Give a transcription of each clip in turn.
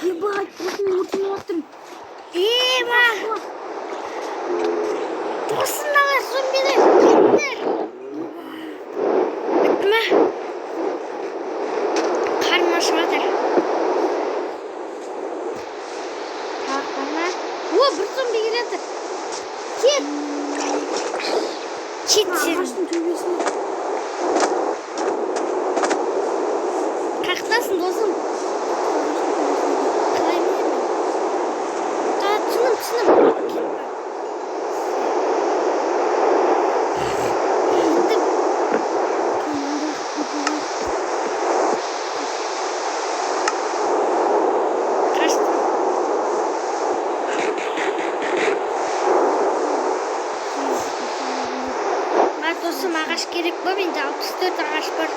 Ебать, просто ультиматум. Eyvah. Tosundalar zombiler. Bitme. Karmaşmadır. Kalkma. O bir zombi girdi. Git. Gitsin. Ağaçın tövbesine. Kalktasın dostum. Kılayım. Daha tınım. Dostum ağaç gerek bu bende 64 ağaç var.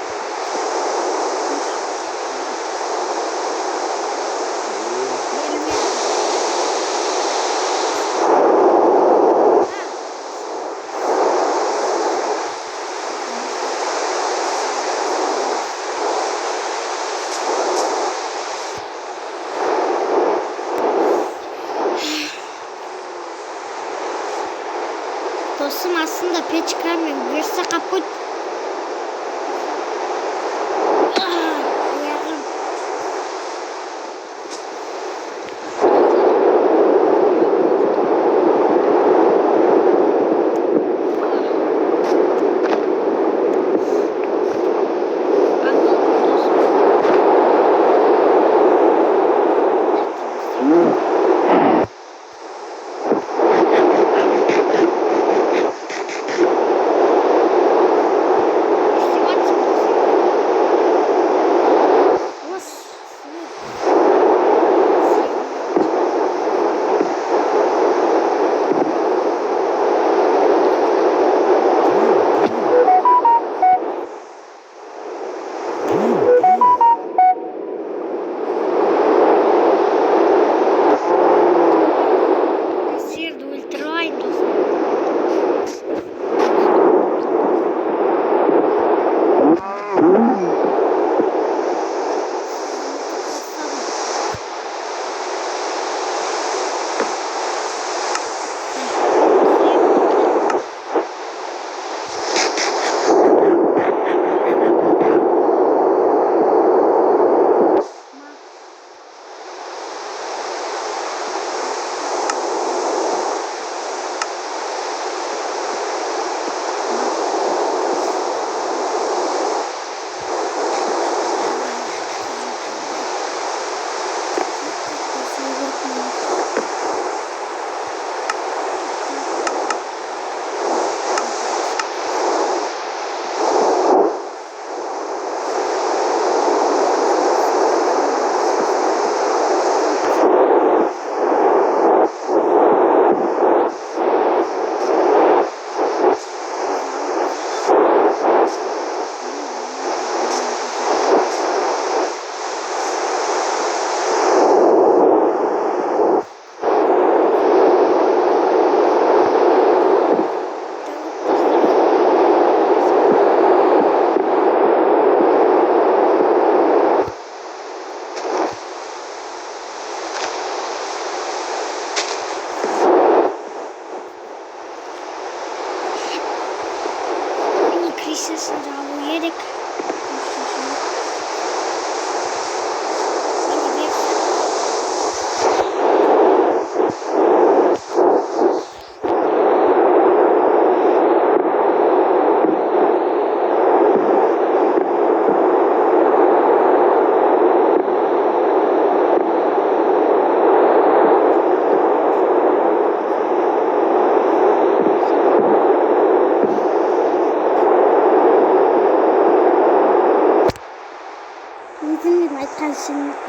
Dostum aslında pek çıkarmıyorum. Görse kaput. Ayağım.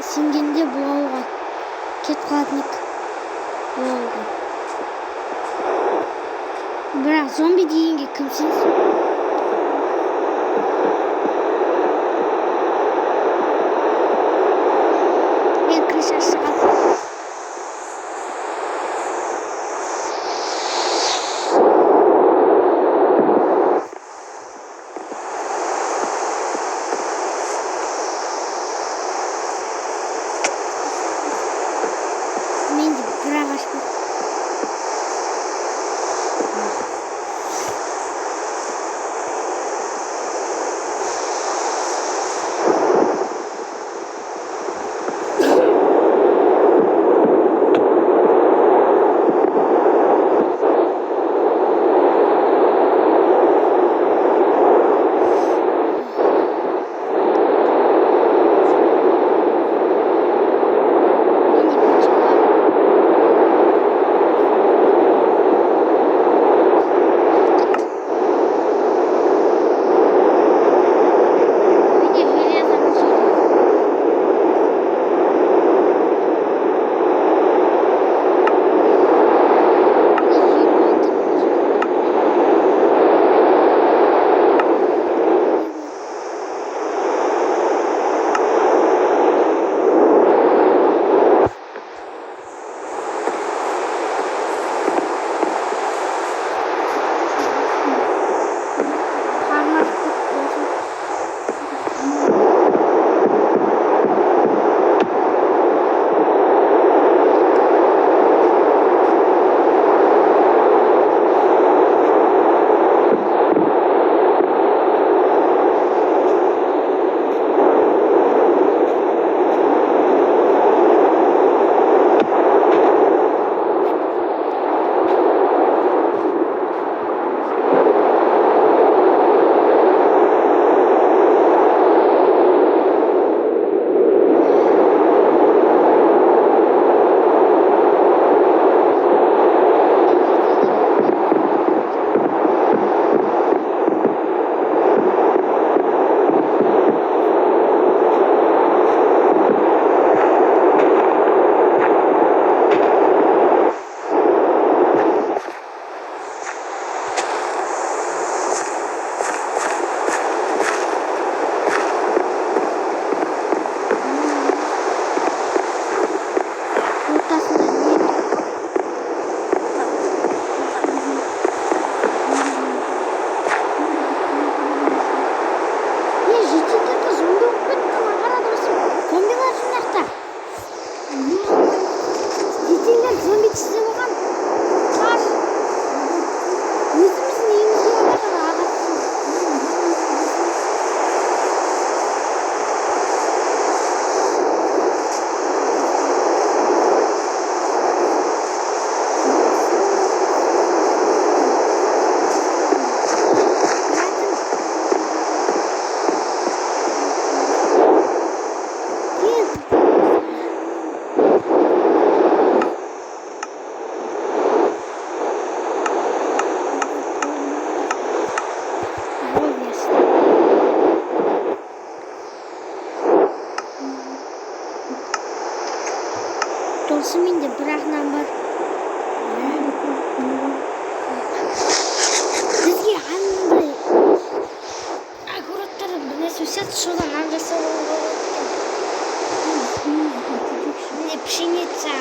Сингенде бұлауға кет қадник бұлауға. Бірақ зомби дейінге кім сенсің? Мен крышасы қалды. Bir ağaç bu. Досымен де бірағынан бар. Бізге андай огородтардан бір нәрсе өседі, содан нан жасауға болады екен. Міне пшеница.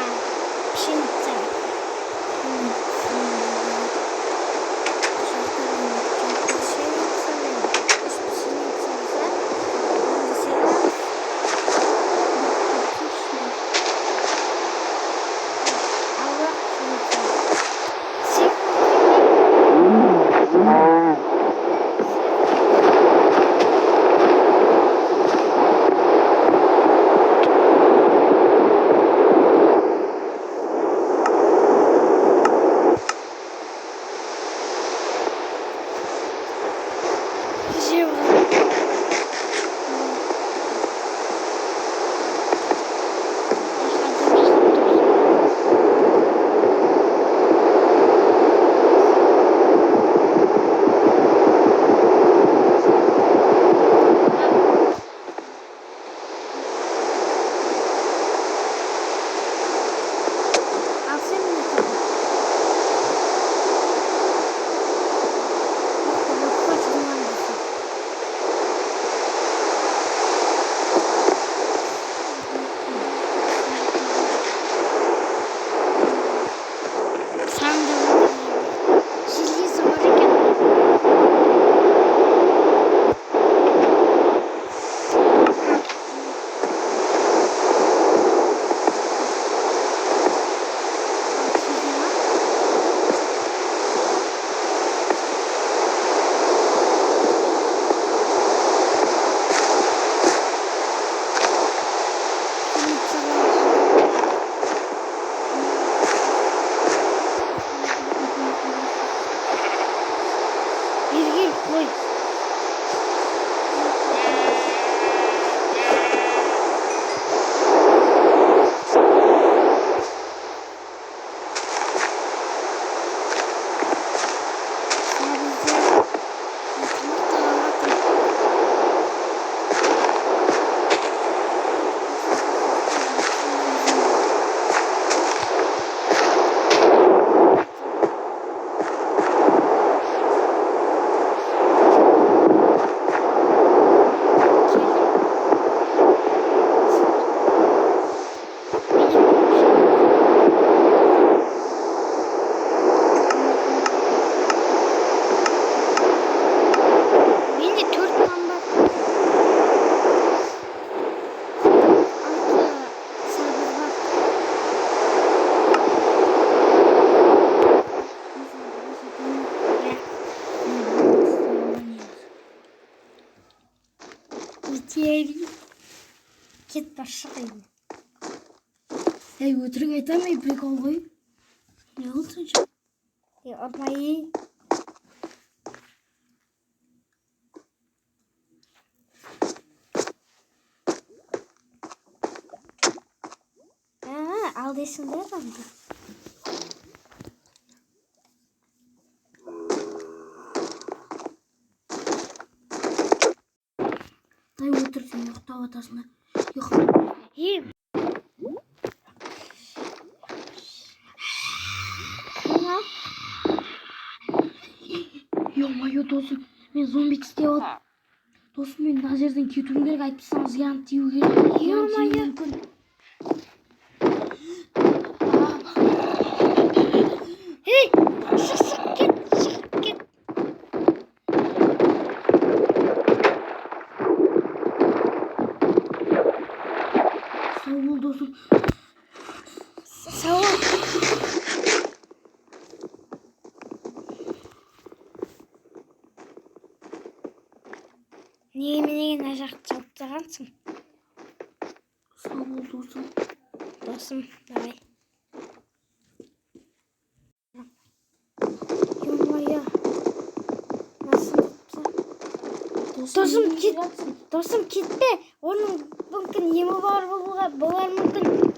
Ey өтірік айтамын, прикол ғой. Не қылсың ше? Арнайы. Ал дейсің бе адамды? Ай өтір, сен ұйықтап атасың. Ұйықтап. Ё-моё, досым, мен зомби тістеп алып. Досым, мен мына жерден кетуім керек, айтпасам зиян тию керек. Ё-моё. Ей, шығып кет. Сау бол, досым. Сау бол. Неменеге мына жақты жауып тұрғансың? Сау бол, досым. Досым, давай. Ё-моё. Насыл Досым, кетпе. Оның мүмкін емі бар болар мүмкін.